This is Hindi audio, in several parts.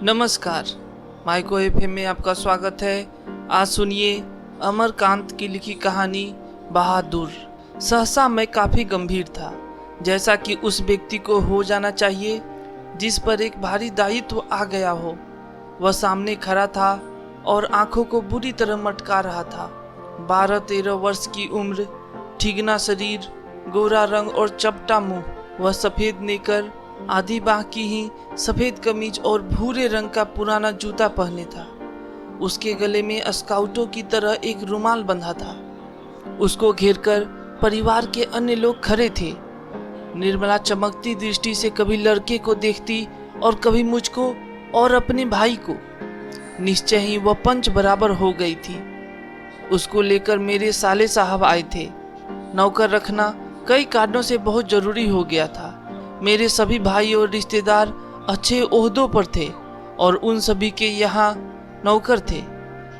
नमस्कार, माइको एफएम में आपका स्वागत है। आज सुनिए अमरकांत की लिखी कहानी बहादुर। सहसा मैं काफ़ी गंभीर था, जैसा कि उस व्यक्ति को हो जाना चाहिए जिस पर एक भारी दायित्व आ गया हो। वह सामने खड़ा था और आंखों को बुरी तरह मटका रहा था। 12-13 वर्ष की उम्र, ठिगना शरीर, गोरा रंग और चपटा मुंह। वह सफ़ेद नेकर, आधी बाह की ही सफ़ेद कमीज और भूरे रंग का पुराना जूता पहने था। उसके गले में स्काउटों की तरह एक रुमाल बंधा था। उसको घेरकर परिवार के अन्य लोग खड़े थे। निर्मला चमकती दृष्टि से कभी लड़के को देखती और कभी मुझको और अपने भाई को। निश्चय ही वह पंच बराबर हो गई थी। उसको लेकर मेरे साले साहब आए थे। नौकर रखना कई कारणों से बहुत जरूरी हो गया था। मेरे सभी भाई और रिश्तेदार अच्छे ओहदों पर थे और उन सभी के यहाँ नौकर थे।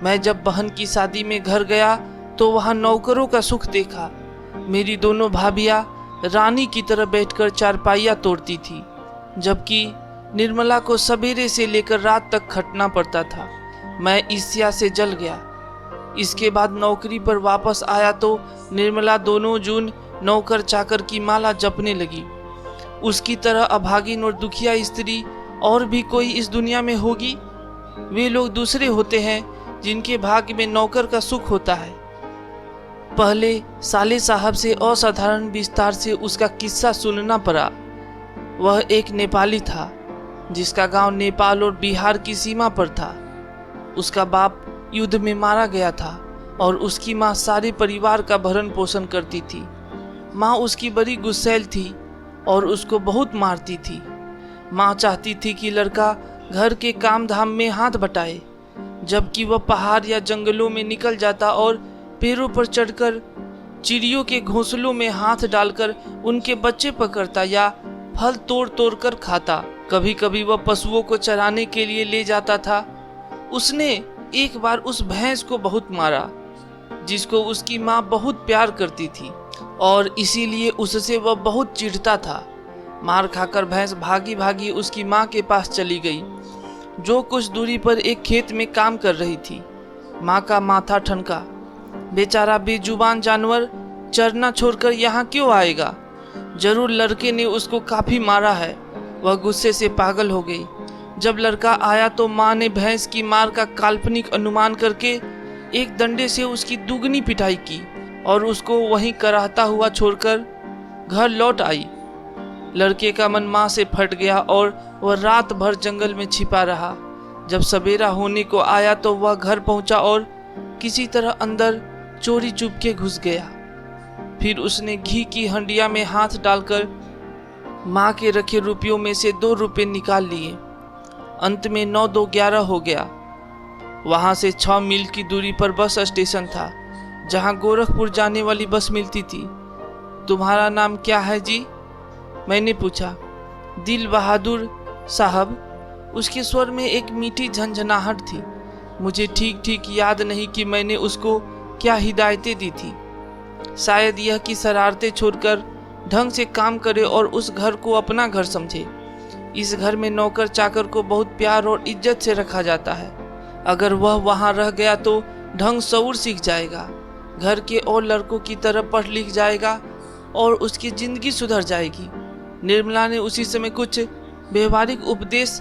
मैं जब बहन की शादी में घर गया तो वहाँ नौकरों का सुख देखा। मेरी दोनों भाभियाँ रानी की तरह बैठकर चारपाइयाँ तोड़ती थी, जबकि निर्मला को सवेरे से लेकर रात तक खटना पड़ता था। मैं ईर्ष्या से जल गया। इसके बाद नौकरी पर वापस आया तो निर्मला दोनों जून नौकर चाकर की माला जपने लगी। उसकी तरह अभागिन और दुखिया स्त्री और भी कोई इस दुनिया में होगी? वे लोग दूसरे होते हैं जिनके भाग्य में नौकर का सुख होता है। पहले साले साहब से असाधारण विस्तार से उसका किस्सा सुनना पड़ा। वह एक नेपाली था जिसका गांव नेपाल और बिहार की सीमा पर था। उसका बाप युद्ध में मारा गया था और उसकी माँ सारे परिवार का भरण पोषण करती थी। माँ उसकी बड़ी गुस्सैल थी और उसको बहुत मारती थी। माँ चाहती थी कि लड़का घर के काम धाम में हाथ बटाए, जबकि वह पहाड़ या जंगलों में निकल जाता और पेड़ों पर चढ़कर चिड़ियों के घोंसलों में हाथ डालकर उनके बच्चे पकड़ता या फल तोड़ तोड़ कर खाता। कभी कभी वह पशुओं को चराने के लिए ले जाता था। उसने एक बार उस भैंस को बहुत मारा जिसको उसकी माँ बहुत प्यार करती थी और इसीलिए उससे वह बहुत चिढ़ता था। मार खाकर भैंस भागी भागी उसकी माँ के पास चली गई, जो कुछ दूरी पर एक खेत में काम कर रही थी। माँ का माथा ठनका। बेचारा बेजुबान जानवर चरना छोड़कर यहाँ क्यों आएगा? जरूर लड़के ने उसको काफी मारा है। वह गुस्से से पागल हो गई। जब लड़का आया तो माँ ने भैंस की मार का काल्पनिक अनुमान करके एक डंडे से उसकी दुगनी पिटाई की और उसको वहीं कराहता हुआ छोड़कर घर लौट आई। लड़के का मन माँ से फट गया और वह रात भर जंगल में छिपा रहा। जब सवेरा होने को आया तो वह घर पहुंचा और किसी तरह अंदर चोरी चुपके घुस गया। फिर उसने घी की हंडिया में हाथ डालकर माँ के रखे रुपयों में से 2 रुपये निकाल लिए। अंत में 9-2-11 हो गया। वहाँ से 6 मील की दूरी पर बस स्टेशन था, जहाँ गोरखपुर जाने वाली बस मिलती थी। तुम्हारा नाम क्या है जी? मैंने पूछा। दिल बहादुर साहब। उसके स्वर में एक मीठी झंझनाहट थी। मुझे ठीक ठीक याद नहीं कि मैंने उसको क्या हिदायतें दी थी। शायद यह कि शरारतें छोड़कर ढंग से काम करे और उस घर को अपना घर समझे। इस घर में नौकर चाकर को बहुत प्यार और इज्जत से रखा जाता है। अगर वह वहाँ रह गया तो ढंग शऊर सीख जाएगा, घर के और लड़कों की तरह पढ़ लिख जाएगा और उसकी जिंदगी सुधर जाएगी। निर्मला ने उसी समय कुछ व्यवहारिक उपदेश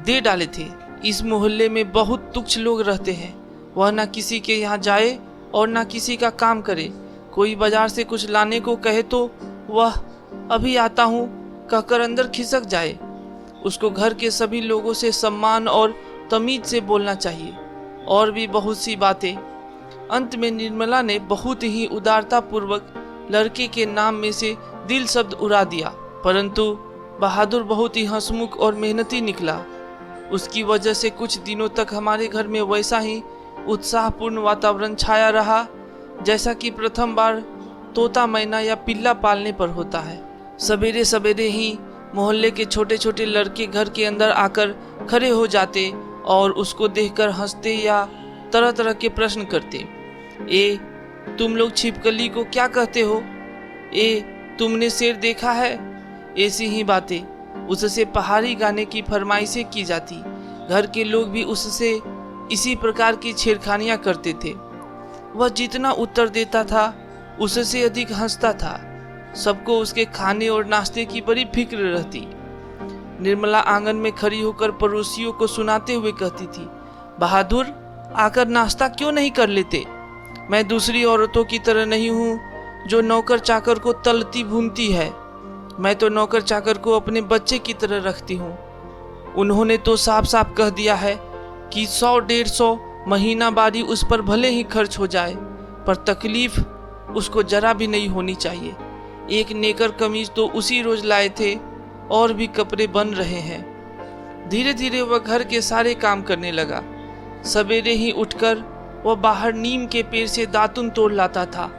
दे डाले थे। इस मोहल्ले में बहुत तुच्छ लोग रहते हैं। वह ना किसी के यहाँ जाए और ना किसी का काम करे। कोई बाजार से कुछ लाने को कहे तो वह अभी आता हूँ कहकर अंदर खिसक जाए। उसको घर के सभी लोगों से सम्मान और तमीज से बोलना चाहिए, और भी बहुत सी बातें। अंत में निर्मला ने बहुत ही उदारता पूर्वक लड़के के नाम में से दिल शब्द उड़ा दिया, परंतु बहादुर बहुत ही हंसमुख और मेहनती निकला। उसकी वजह से कुछ दिनों तक हमारे घर में वैसा ही उत्साहपूर्ण वातावरण छाया रहा जैसा कि प्रथम बार तोता मैना या पिल्ला पालने पर होता है। सवेरे सवेरे ही मोहल्ले के छोटे छोटे लड़के घर के अंदर आकर खड़े हो जाते और उसको देखकर हंसते या तरह तरह के प्रश्न करते। ए, तुम लोग छिपकली को क्या कहते हो? ए, तुमने शेर देखा है? ऐसी ही बातें। उससे पहाड़ी गाने की फरमाइशें की जाती। घर के लोग भी उससे इसी प्रकार की छेड़खानियां करते थे। वह जितना उत्तर देता था उससे अधिक हंसता था। सबको उसके खाने और नाश्ते की बड़ी फिक्र रहती। निर्मला आंगन में खड़ी होकर पड़ोसियों को सुनाते हुए कहती थी, बहादुर, आकर नाश्ता क्यों नहीं कर लेते? मैं दूसरी औरतों की तरह नहीं हूँ जो नौकर चाकर को तलती भूनती है। मैं तो नौकर चाकर को अपने बच्चे की तरह रखती हूँ। उन्होंने तो साफ साफ कह दिया है कि 100-150 महीना बारी उस पर भले ही खर्च हो जाए, पर तकलीफ उसको जरा भी नहीं होनी चाहिए। एक नेकर कमीज तो उसी रोज लाए थे और भी कपड़े बन रहे हैं। धीरे धीरे वह घर के सारे काम करने लगा। सवेरे ही उठकर वह बाहर नीम के पेड़ से दातुन तोड़ लाता था।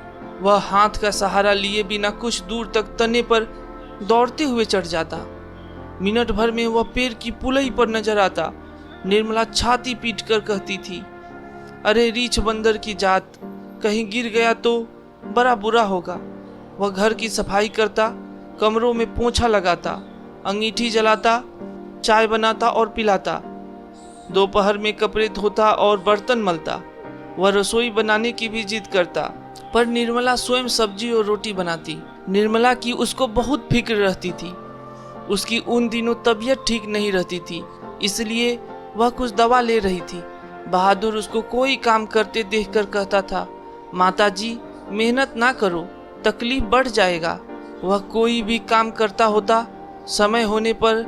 वह हाथ का सहारा लिए बिना कुछ दूर तक तने पर दौड़ते हुए चढ़ जाता। मिनट भर में वह पेड़ की पुलई पर नजर आता। निर्मला छाती पीट कर कहती थी, अरे रीछ बंदर की जात, कहीं गिर गया तो बड़ा बुरा होगा। वह घर की सफाई करता, कमरों में पोंछा लगाता, अंगीठी जलाता, चाय बनाता और पिलाता। दोपहर में कपड़े धोता और बर्तन मलता। वह रसोई बनाने की भी जिद करता, पर निर्मला स्वयं सब्जी और रोटी बनाती। निर्मला की उसको बहुत फिक्र रहती थी। उसकी उन दिनों तबीयत ठीक नहीं रहती थी, इसलिए वह कुछ दवा ले रही थी। बहादुर उसको कोई काम करते देखकर कहता था, माताजी, मेहनत ना करो, तकलीफ बढ़ जाएगा। वह कोई भी काम करता होता, समय होने पर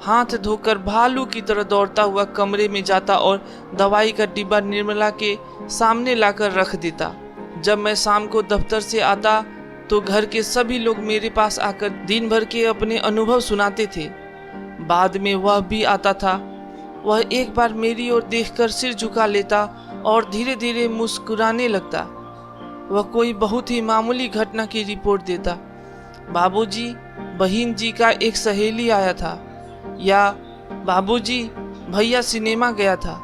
हाथ धोकर भालू की तरह दौड़ता हुआ कमरे में जाता और दवाई का डिब्बा निर्मला के सामने लाकर रख देता। जब मैं शाम को दफ्तर से आता तो घर के सभी लोग मेरे पास आकर दिन भर के अपने अनुभव सुनाते थे। बाद में वह भी आता था। वह एक बार मेरी ओर देखकर सिर झुका लेता और धीरे धीरे मुस्कुराने लगता। वह कोई बहुत ही मामूली घटना की रिपोर्ट देता, बाबूजी, बहन जी का एक सहेली आया था, या बाबूजी, भैया सिनेमा गया था।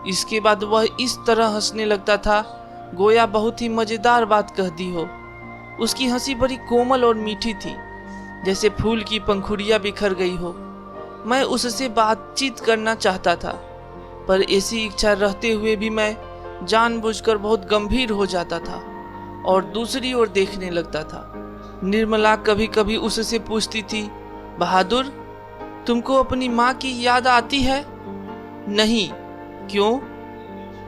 इसके बाद वह इस तरह हंसने लगता था गोया बहुत ही मजेदार बात कह दी हो। उसकी हंसी बड़ी कोमल और मीठी थी, जैसे फूल की पंखुड़ियां बिखर गई हो। मैं उससे बातचीत करना चाहता था, पर ऐसी इच्छा रहते हुए भी मैं जानबूझकर बहुत गंभीर हो जाता था और दूसरी ओर देखने लगता था। निर्मला कभी कभी उससे पूछती थी, बहादुर, तुमको अपनी माँ की याद आती है? नहीं। क्यों?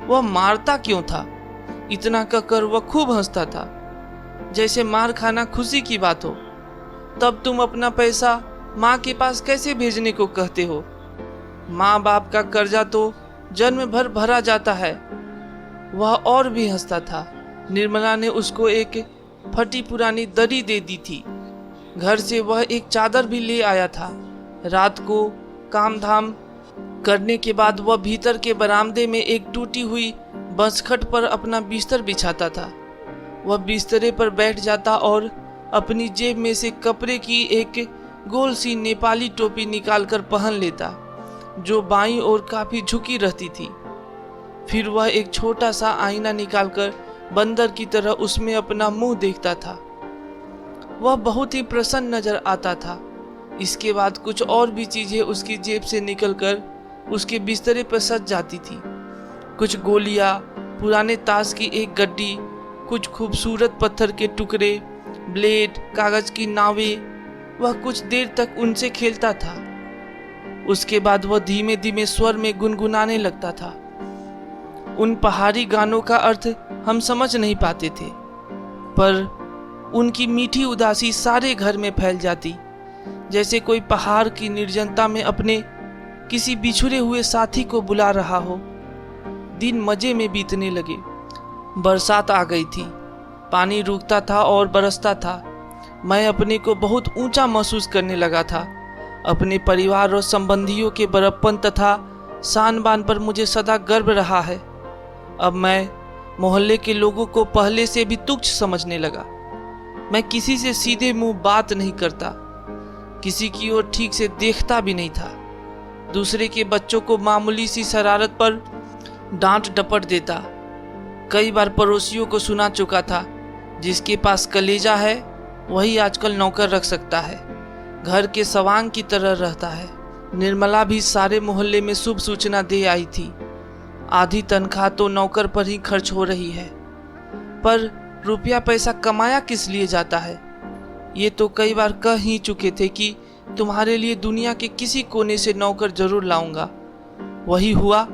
वह मारता क्यों था? इतना कहकर वह खूब हंसता था, जैसे मार खाना खुशी की बात हो। तब तुम अपना पैसा माँ के पास कैसे भेजने को कहते हो? माँ बाप का कर्जा तो जन्म भर भरा जाता है। वह और भी हंसता था। निर्मला ने उसको एक फटी पुरानी दरी दे दी थी। घर से वह एक चादर भी ले आया था। रात को काम धाम करने के बाद वह भीतर के बरामदे में एक टूटी हुई बसखट पर अपना बिस्तर बिछाता था। वह बिस्तरे पर बैठ जाता और अपनी जेब में से कपड़े की एक गोल सी नेपाली टोपी निकालकर पहन लेता, जो बाईं ओर काफी झुकी रहती थी। फिर वह एक छोटा सा आईना निकालकर बंदर की तरह उसमें अपना मुंह देखता था। वह बहुत ही प्रसन्न नजर आता था। इसके बाद कुछ और भी चीजें उसकी जेब से निकलकर उसके बिस्तरे पर सज जाती थी। कुछ गोलियां, पुराने ताश की एक गड्डी, कुछ खूबसूरत पत्थर के टुकड़े, ब्लेड, कागज की नावें। वह कुछ देर तक उनसे खेलता था। उसके बाद वह धीमे धीमे स्वर में गुनगुनाने लगता था। उन पहाड़ी गानों का अर्थ हम समझ नहीं पाते थे, पर उनकी मीठी उदासी सारे घर में फैल जाती, जैसे कोई पहाड़ की निर्जनता में अपने किसी बिछुड़े हुए साथी को बुला रहा हो। दिन मजे में बीतने लगे। बरसात आ गई थी। पानी रुकता था और बरसता था। मैं अपने को बहुत ऊंचा महसूस करने लगा था। अपने परिवार और संबंधियों के बड़प्पन तथा शान बान पर मुझे सदा गर्व रहा है। अब मैं मोहल्ले के लोगों को पहले से भी तुच्छ समझने लगा। मैं किसी से सीधे मुंह बात नहीं करता, किसी की ओर ठीक से देखता भी नहीं था। दूसरे के बच्चों को मामूली सी शरारत पर डांट डपट देता। कई बार पड़ोसियों को सुना चुका था, जिसके पास कलेजा है वही आजकल नौकर रख सकता है, घर के सवांग की तरह रहता है। निर्मला भी सारे मोहल्ले में शुभ सूचना दे आई थी। आधी तनख्वाह तो नौकर पर ही खर्च हो रही है, पर रुपया पैसा कमाया किस लिए जाता है? ये तो कई बार कह ही चुके थे कि तुम्हारे लिए दुनिया के किसी कोने से नौकर जरूर लाऊंगा। वही हुआ।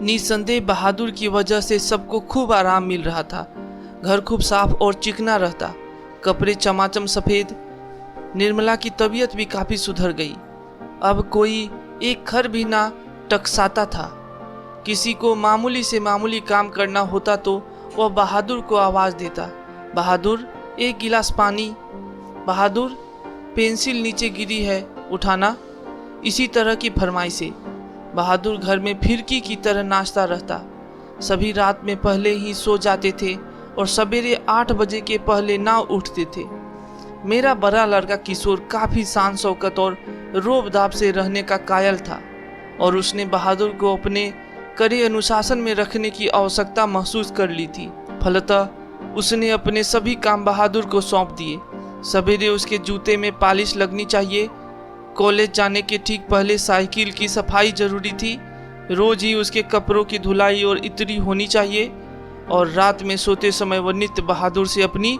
निसंदेह बहादुर की वजह से सबको खूब आराम मिल रहा था। घर खूब साफ और चिकना रहता, कपड़े चमाचम सफ़ेद। निर्मला की तबीयत भी काफ़ी सुधर गई। अब कोई एक खर भी ना टकसाता था। किसी को मामूली से मामूली काम करना होता तो वह बहादुर को आवाज़ देता, बहादुर एक गिलास पानी, बहादुर पेंसिल नीचे गिरी है उठाना। इसी तरह की फरमाइशें। बहादुर घर में फिरकी की तरह नाचता रहता। सभी रात में पहले ही सो जाते थे और सवेरे 8 बजे के पहले ना उठते थे। मेरा बड़ा लड़का किशोर काफ़ी शान शौकत और रोब-दाब से रहने का कायल था और उसने बहादुर को अपने कड़े अनुशासन में रखने की आवश्यकता महसूस कर ली थी। फलतः उसने अपने सभी काम बहादुर को सौंप दिए। सवेरे उसके जूते में पॉलिश लगनी चाहिए, कॉलेज जाने के ठीक पहले साइकिल की सफाई जरूरी थी, रोज ही उसके कपड़ों की धुलाई और इस्त्री होनी चाहिए और रात में सोते समय वह नित्य बहादुर से अपनी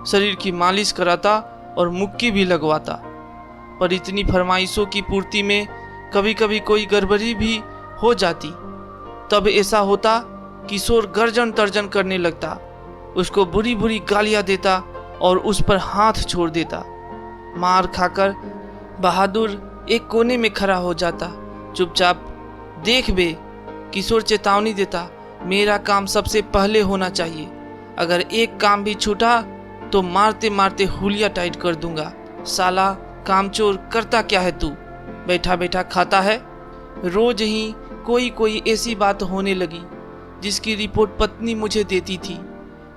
शरीर की मालिश कराता और मुक्की भी लगवाता। पर इतनी फरमाइशों की पूर्ति में कभी कभी कोई गड़बड़ी भी हो जाती। तब ऐसा होता, किशोर गर्जन तर्जन करने लगता, उसको बुरी बुरी गालियां देता और उस पर हाथ छोड़ देता। मार खाकर बहादुर एक कोने में खड़ा हो जाता। चुपचाप देख बे, किशोर चेतावनी देता, मेरा काम सबसे पहले होना चाहिए। अगर एक काम भी छूटा तो मारते मारते हुलिया टाइट कर दूंगा। साला कामचोर, करता क्या है तू? बैठा बैठा खाता है। रोज ही कोई ऐसी बात होने लगी जिसकी रिपोर्ट पत्नी मुझे देती थी।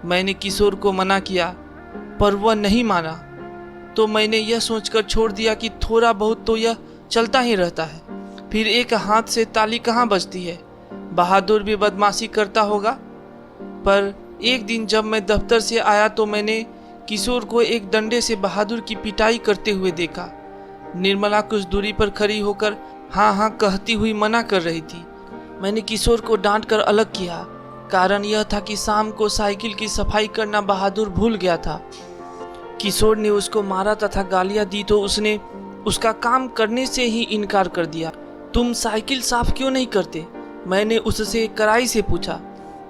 मैंने किशोर को मना किया पर वह नहीं माना, तो मैंने यह सोचकर छोड़ दिया कि थोड़ा बहुत तो यह चलता ही रहता है, फिर एक हाथ से ताली कहाँ बजती है। बहादुर भी बदमाशी करता होगा। पर एक दिन जब मैं दफ्तर से आया तो मैंने किशोर को एक डंडे से बहादुर की पिटाई करते हुए देखा। निर्मला कुछ दूरी पर खड़ी होकर हाँ हाँ कहती हुई मना कर रही थी। मैंने किशोर को डांट कर अलग किया। कारण यह था कि शाम को साइकिल की सफाई करना बहादुर भूल गया था। किशोर ने उसको मारा तथा गालियां दी तो उसने उसका काम करने से ही इनकार कर दिया। तुम साइकिल साफ क्यों नहीं करते? मैंने उससे कड़ाई से पूछा।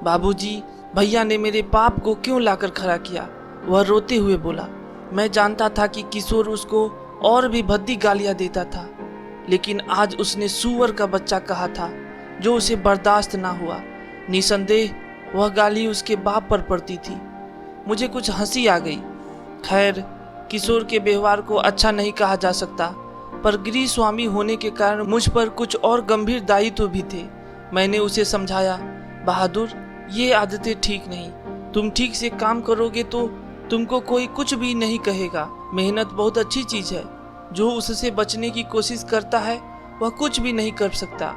बाबूजी, भैया ने मेरे पाप को क्यों लाकर खड़ा किया? वह रोते हुए बोला। मैं जानता था कि किशोर उसको और भी भद्दी गालियां देता था, लेकिन आज उसने सूअर का बच्चा कहा था जो उसे बर्दाश्त ना हुआ। निसंदेह वह गाली उसके बाप पर पड़ती थी। मुझे कुछ हंसी आ गई। खैर, किशोर के व्यवहार को अच्छा नहीं कहा जा सकता, पर गृह स्वामी होने के कारण मुझ पर कुछ और गंभीर दायित्व भी थे। मैंने उसे समझाया, बहादुर, ये आदतें ठीक नहीं। तुम ठीक से काम करोगे तो तुमको कोई कुछ भी नहीं कहेगा। मेहनत बहुत अच्छी चीज़ है। जो उससे बचने की कोशिश करता है वह कुछ भी नहीं कर सकता।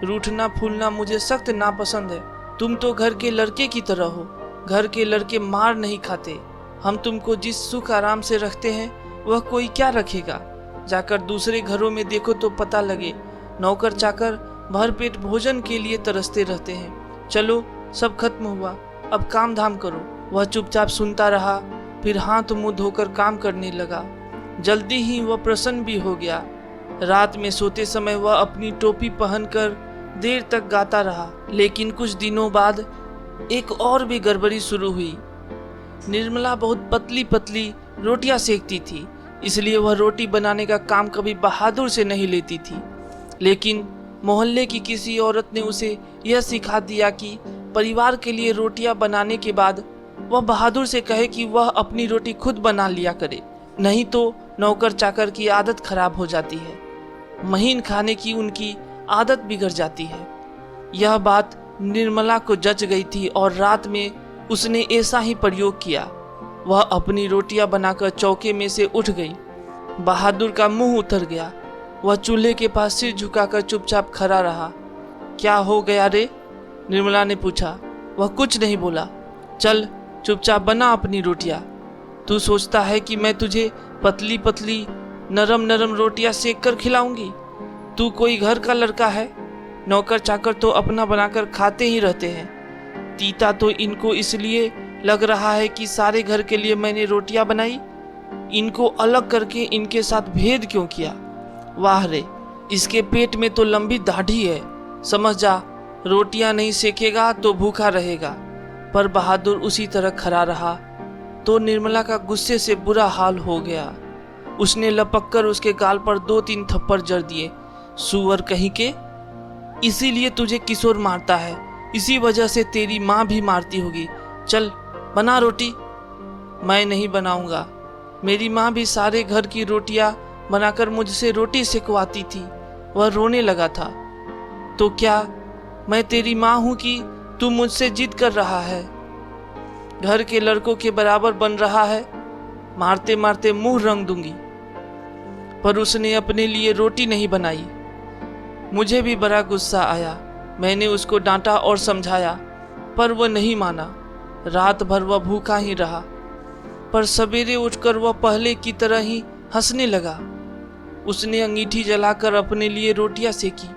रूठना फूलना मुझे सख्त नापसंद है। तुम तो घर के लड़के की तरह हो। घर के लड़के मार नहीं खाते। हम तुमको जिस सुख आराम से रखते हैं वह कोई क्या रखेगा? जाकर दूसरे घरों में देखो तो पता लगे, नौकर चाकर भरपेट भोजन के लिए तरसते रहते हैं। चलो, सब खत्म हुआ, अब काम धाम करो। वह चुपचाप सुनता रहा, फिर हाथ मुंह धोकर काम करने लगा। जल्दी ही वह प्रसन्न भी हो गया। रात में सोते समय वह अपनी टोपी पहनकर देर तक गाता रहा। लेकिन कुछ दिनों बाद एक और भी गड़बड़ी शुरू हुई। निर्मला बहुत पतली पतली रोटियां सेकती थी, इसलिए वह रोटी बनाने का काम कभी बहादुर से नहीं लेती थी। लेकिन मोहल्ले की किसी औरत ने उसे यह सिखा दिया कि परिवार के लिए रोटियां बनाने के बाद वह बहादुर से कहे कि वह अपनी रोटी खुद बना लिया करे, नहीं तो नौकर चाकर की आदत खराब हो जाती है। महीन खाने की उनकी आदत बिगड़ जाती है। यह बात निर्मला को जच गई थी और रात में उसने ऐसा ही प्रयोग किया। वह अपनी रोटियां बनाकर चौके में से उठ गई। बहादुर का मुंह उतर गया। वह चूल्हे के पास सिर झुकाकर चुपचाप खड़ा रहा। क्या हो गया रे? निर्मला ने पूछा। वह कुछ नहीं बोला। चल, चुपचाप बना अपनी रोटियां। तू सोचता है कि मैं तुझे पतली पतली नरम नरम रोटियां सेक कर खिलाऊंगी? तू कोई घर का लड़का है? नौकर चाकर तो अपना बनाकर खाते ही रहते हैं। तीता तो इनको इसलिए लग रहा है कि सारे घर के लिए मैंने रोटियां बनाई। इनको अलग करके इनके साथ भेद क्यों किया? वाह रे, इसके पेट में तो लंबी दाढ़ी है। समझ जा, रोटियां नहीं सेकेगा तो भूखा रहेगा। पर बहादुर उसी तरह खड़ा रहा तो निर्मला का गुस्से से बुरा हाल हो गया। उसने लपक कर उसके गाल पर 2-3 थप्पड़ जड़ दिए। सुअर कहीं के, इसीलिए तुझे किशोर मारता है, इसी वजह से तेरी माँ भी मारती होगी। चल बना रोटी। मैं नहीं बनाऊंगा। मेरी माँ भी सारे घर की रोटियां बनाकर मुझसे रोटी सेकवाती थी। वह रोने लगा था। तो क्या मैं तेरी माँ हूं कि तू मुझसे जिद कर रहा है? घर के लड़कों के बराबर बन रहा है? मारते मारते मुंह रंग दूंगी। पर उसने अपने लिए रोटी नहीं बनाई। मुझे भी बड़ा गुस्सा आया। मैंने उसको डांटा और समझाया, पर वह नहीं माना। रात भर वह भूखा ही रहा। पर सवेरे उठकर वह पहले की तरह ही हंसने लगा। उसने अंगीठी जलाकर अपने लिए रोटियां सेकी।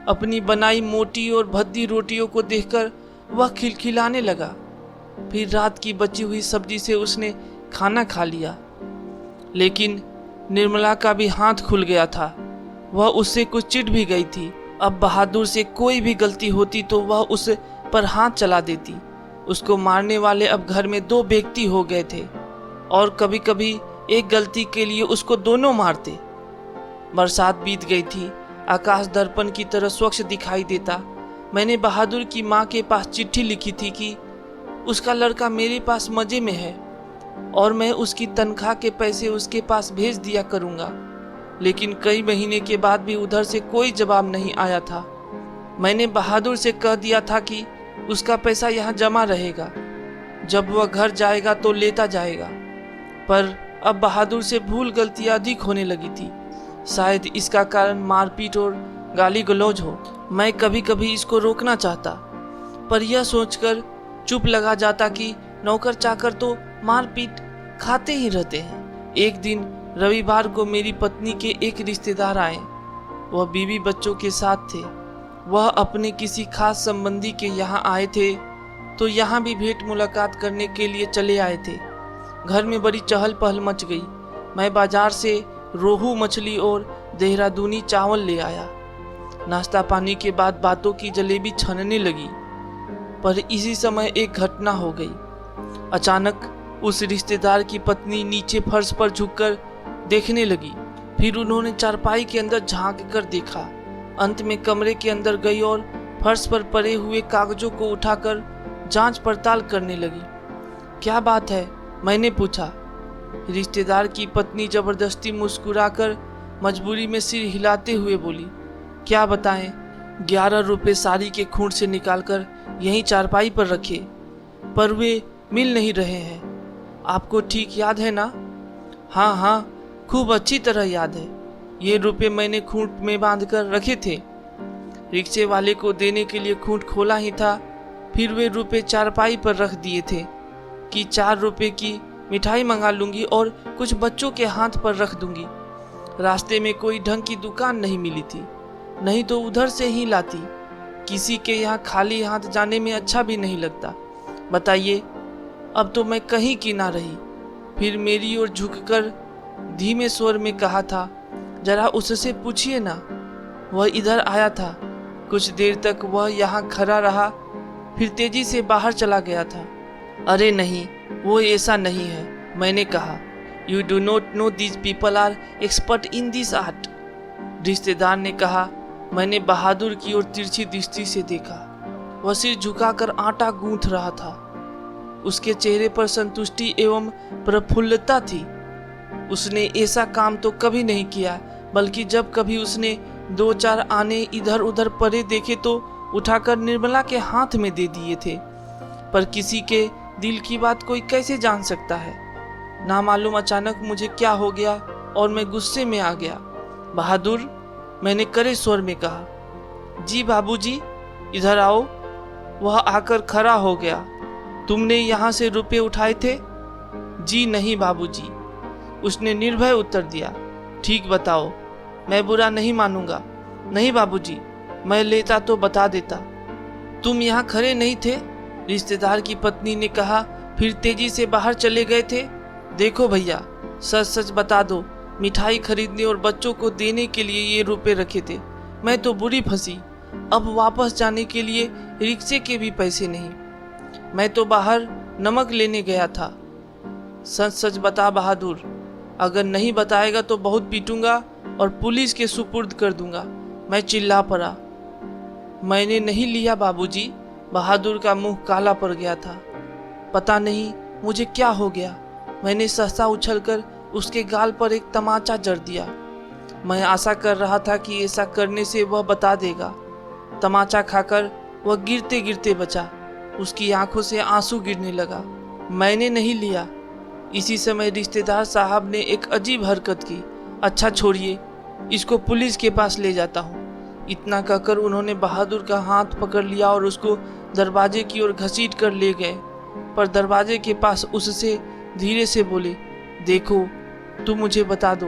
अपनी बनाई मोटी और भद्दी रोटियों को देखकर वह खिलखिलाने लगा। फिर रात की बची हुई सब्जी से उसने खाना खा लिया। लेकिन निर्मला का भी हाथ खुल गया था। वह उससे कुछ चिढ़ भी गई थी। अब बहादुर से कोई भी गलती होती तो वह उस पर हाथ चला देती। उसको मारने वाले अब घर में 2 व्यक्ति हो गए थे और कभी कभी एक गलती के लिए उसको दोनों मारते। बरसात बीत गई थी। आकाश दर्पण की तरह स्वच्छ दिखाई देता। मैंने बहादुर की माँ के पास चिट्ठी लिखी थी कि उसका लड़का मेरे पास मजे में है और मैं उसकी तनख्वाह के पैसे उसके पास भेज दिया करूँगा। लेकिन कई महीने के बाद भी उधर से कोई जवाब नहीं आया था। मैंने बहादुर से कह दिया था कि उसका पैसा यहाँ जमा रहेगा, जब वह घर जाएगा तो लेता जाएगा। पर अब बहादुर से भूल गलतियाँ अधिक होने लगी थी। शायद इसका कारण मारपीट और गाली गलौज हो। मैं कभी कभी इसको रोकना चाहता, पर यह सोचकर चुप लगा जाता कि नौकर चाकर तो मारपीट खाते ही रहते हैं। एक दिन रविवार को मेरी पत्नी के एक रिश्तेदार आए। वह बीवी बच्चों के साथ थे। वह अपने किसी खास संबंधी के यहाँ आए थे तो यहाँ भी भेंट मुलाकात करने के लिए चले आए थे। घर में बड़ी चहल पहल मच गई। मैं बाजार से रोहू मछली और देहरादूनी चावल ले आया। नाश्ता पानी के बाद बातों की जलेबी छनने लगी। पर इसी समय एक घटना हो गई। अचानक उस रिश्तेदार की पत्नी नीचे फर्श पर झुककर देखने लगी। फिर उन्होंने चारपाई के अंदर झांक कर देखा। अंत में कमरे के अंदर गई और फर्श पर पड़े हुए कागजों को उठाकर जांच पड़ताल करने लगी। क्या बात है? मैंने पूछा। रिश्तेदार की पत्नी जबरदस्ती मुस्कुराकर मजबूरी में सिर हिलाते हुए बोली, क्या बताएं, 11 रुपए साड़ी के खूंट से निकालकर यहीं चारपाई पर रखे, पर वे मिल नहीं रहे हैं। आपको ठीक याद है ना? हाँ, खूब अच्छी तरह याद है। ये रुपए मैंने खूंट में बांधकर रखे थे। रिक्शे वाले को देने के लिए खूंट खोला ही था। फिर वे रुपए चारपाई पर रख दिए थे कि 4 रुपए की मिठाई मंगा लूंगी और कुछ बच्चों के हाथ पर रख दूंगी। रास्ते में कोई ढंग की दुकान नहीं मिली थी, नहीं तो उधर से ही लाती। किसी के यहाँ खाली हाथ जाने में अच्छा भी नहीं लगता। बताइए, अब तो मैं कहीं की ना रही। फिर मेरी ओर झुककर धीमे स्वर में कहा था, जरा उससे पूछिए ना। वह इधर आया था। कुछ देर तक वह यहाँ खड़ा रहा, फिर तेजी से बाहर चला गया था। अरे नहीं, वो ऐसा नहीं है, मैंने कहा। You do not know these people are expert in this art. रिश्तेदार ने कहा। मैंने बहादुर की ओर तिरछी दृष्टि से देखा। वह सिर झुकाकर आटा गूंथ रहा था। उसके चेहरे पर संतुष्टि एवं प्रफुल्लता थी। उसने ऐसा काम तो कभी नहीं किया, बल्कि जब कभी उसने 2-4 आने इधर उधर पड़े देखे तो उठाकर निर्मला के हाथ में दे दिए थे। पर किसी के दिल की बात कोई कैसे जान सकता है? ना मालूम अचानक मुझे क्या हो गया और मैं गुस्से में आ गया। बहादुर, मैंने कड़े स्वर में कहा। जी बाबूजी, इधर आओ। वह आकर खड़ा हो गया। तुमने यहाँ से रुपए उठाए थे? जी नहीं बाबूजी, उसने निर्भय उत्तर दिया। ठीक बताओ, मैं बुरा नहीं मानूंगा, नहीं बाबूजी, मैं लेता तो बता देता। तुम यहाँ खड़े नहीं थे? रिश्तेदार की पत्नी ने कहा, फिर तेजी से बाहर चले गए थे। देखो भैया, सच सच बता दो, मिठाई खरीदने और बच्चों को देने के लिए ये रुपए रखे थे। मैं तो बुरी फंसी। अब वापस जाने के लिए रिक्शे के भी पैसे नहीं। मैं तो बाहर नमक लेने गया था। सच सच बता बहादुर, अगर नहीं बताएगा तो बहुत पीटूंगा और पुलिस के सुपुर्द कर दूंगा। मैं चिल्ला पड़ा। मैंने नहीं लिया बाबूजी। बहादुर का मुंह काला पड़ गया था। पता नहीं मुझे क्या हो गया। मैंने सहसा उछलकर उसके गाल पर एक तमाचा जड़ दिया। मैं आशा कर रहा था कि ऐसा करने से वह बता देगा। तमाचा खाकर वह गिरते गिरते बचा। उसकी आंखों से आंसू गिरने लगा। मैंने नहीं लिया। इसी समय रिश्तेदार साहब ने एक अजीब हरकत की। अच्छा छोड़िए, इसको पुलिस के पास ले जाता हूँ। इतना कहकर उन्होंने बहादुर का हाथ पकड़ लिया और उसको दरवाजे की ओर घसीट कर ले गए। पर दरवाजे के पास उससे धीरे से बोले, देखो, तुम मुझे बता दो,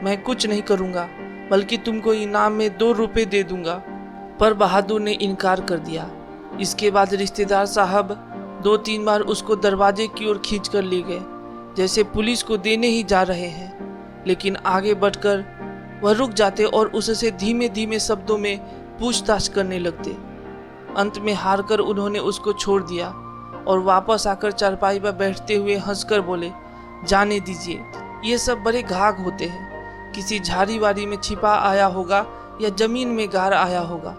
मैं कुछ नहीं करूँगा, बल्कि तुमको इनाम में 2 रुपए दे दूंगा। पर बहादुर ने इनकार कर दिया। इसके बाद रिश्तेदार साहब 2-3 बार उसको दरवाजे की ओर खींच कर ले गए, जैसे पुलिस को देने ही जा रहे हैं। लेकिन आगे बढ़कर वह रुक जाते और उससे धीमे धीमे शब्दों में पूछताछ करने लगते। अंत में हारकर उन्होंने उसको छोड़ दिया और वापस आकर चारपाई पर बैठते हुए हंसकर बोले, जाने दीजिए, ये सब बड़े घाघ होते हैं। किसी झाड़ी वाड़ी में छिपा आया होगा या जमीन में गार आया होगा।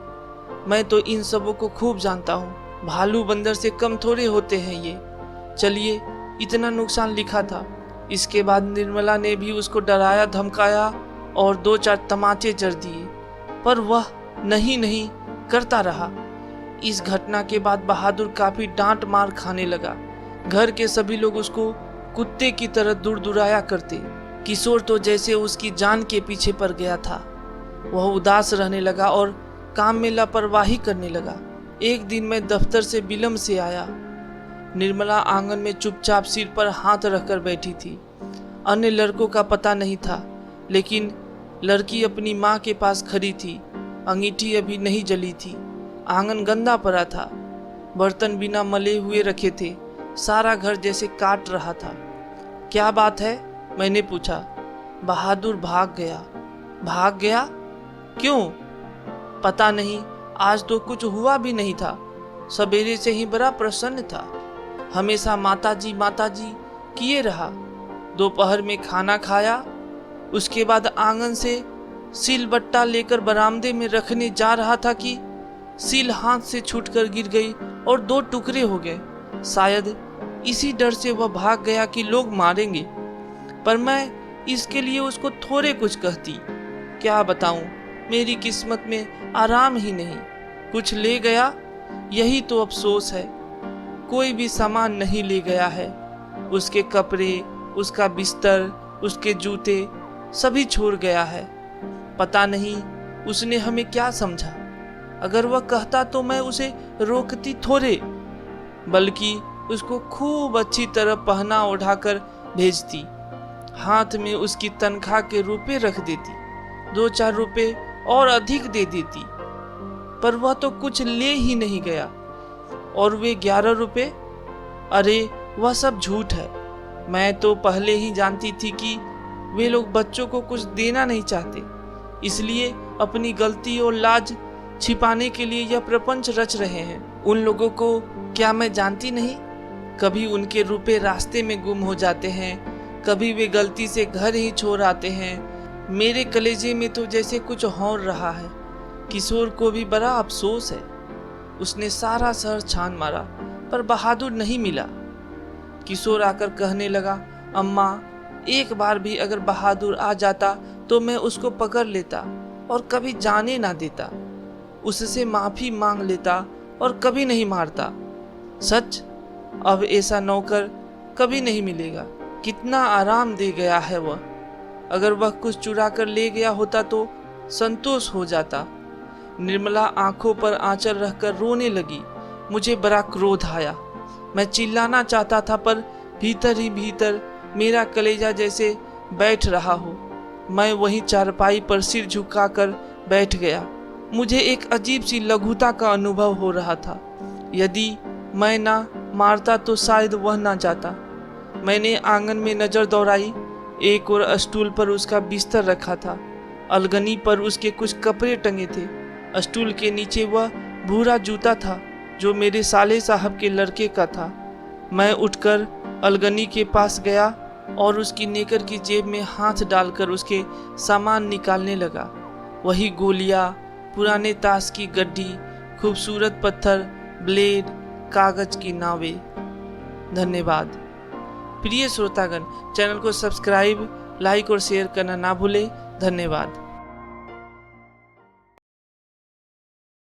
मैं तो इन सबों को खूब जानता हूँ। भालू बंदर से कम थोड़े होते हैं ये। चलिए, इतना नुकसान लिखा था। इसके बाद निर्मला ने भी उसको डराया धमकाया और 2-4 तमाचे जड़ दिए, पर वह नहीं करता रहा। इस घटना के बाद बहादुर काफी डांट मार खाने लगा। घर के सभी लोग उसको कुत्ते की तरह दुराया करते। किशोर तो जैसे उसकी जान के पीछे पड़ गया था। वह उदास रहने लगा और काम में लापरवाही करने लगा। एक दिन मैं दफ्तर से विलंब से आया। निर्मला आंगन में चुपचाप सिर पर हाथ रखकर बैठी थी। अन्य लड़कों का पता नहीं था, लेकिन लड़की अपनी माँ के पास खड़ी थी। अंगीठी अभी नहीं जली थी। आंगन गंदा पड़ा था। बर्तन बिना मले हुए रखे थे। सारा घर जैसे काट रहा था। क्या बात है? मैंने पूछा। बहादुर भाग गया। भाग गया? क्यों? पता नहीं, आज तो कुछ हुआ भी नहीं था। सवेरे से ही बड़ा प्रसन्न था। हमेशा माताजी किए रहा। दोपहर में खाना खाया। उसके बाद आंगन से सिलबट्टा लेकर बरामदे में रखने जा रहा था कि सिल हाथ से छूटकर गिर गई और 2 टुकड़े हो गए। शायद इसी डर से वह भाग गया कि लोग मारेंगे, पर मैं इसके लिए उसको थोड़े कुछ कहती। क्या बताऊं, मेरी किस्मत में आराम ही नहीं। कुछ ले गया, यही तो अफसोस है। कोई भी सामान नहीं ले गया है। उसके कपड़े, उसका बिस्तर, उसके जूते सभी छोड़ गया है। पता नहीं उसने हमें क्या समझा। अगर वह कहता तो मैं उसे रोकती थोड़े, बल्कि उसको खूब अच्छी तरह पहना ओढ़ाकर भेजती। हाथ में उसकी तनख्वाह के रुपए रख देती। 2-4 रुपए और अधिक दे देती। पर वह तो कुछ ले ही नहीं गया। और वे 11 रुपए? अरे वह सब झूठ है। मैं तो पहले ही जानती थी कि वे लोग बच्चों को कुछ देना नहीं चाहते, इसलिए अपनी गलती और लाज छिपाने के लिए यह प्रपंच रच रहे हैं। उन लोगों को क्या मैं जानती नहीं? कभी उनके रुपए रास्ते में गुम हो जाते हैं, कभी वे गलती से घर ही छोड़ आते हैं। मेरे कलेजे में तो जैसे कुछ हो रहा है। किशोर को भी बड़ा अफसोस है। उसने सारा शहर छान मारा, पर बहादुर नहीं मिला। किशोर आकर कहने लगा, अम्मा, एक बार भी अगर बहादुर आ जाता तो मैं उसको पकड़ लेता और कभी जाने ना देता। उससे माफी मांग लेता और कभी नहीं मारता। सच, अब ऐसा नौकर कभी नहीं मिलेगा। कितना आराम दे गया है वह। अगर वह कुछ चुरा कर ले गया होता तो संतोष हो जाता। निर्मला आंखों पर आंचल रखकर रोने लगी। मुझे बड़ा क्रोध आया। मैं चिल्लाना चाहता था, पर भीतर ही भीतर मेरा कलेजा जैसे बैठ रहा हो। मैं वहीं चारपाई पर सिर झुकाकर बैठ गया। मुझे एक अजीब सी लघुता का अनुभव हो रहा था। यदि मैं ना मारता तो शायद वह ना जाता। मैंने आंगन में नजर दौड़ाई। एक और स्टूल पर उसका बिस्तर रखा था। अलगनी पर उसके कुछ कपड़े टंगे थे। स्टूल के नीचे वह भूरा जूता था जो मेरे साले साहब के लड़के का था। मैं उठकर अलगनी के पास गया और उसकी नेकर की जेब में हाथ डालकर उसके सामान निकालने लगा। वही गोलियां, पुराने ताश की गड्डी, खूबसूरत पत्थर, ब्लेड, कागज की नावें। धन्यवाद। प्रिय श्रोतागण, चैनल को सब्सक्राइब, लाइक और शेयर करना ना भूलें। धन्यवाद।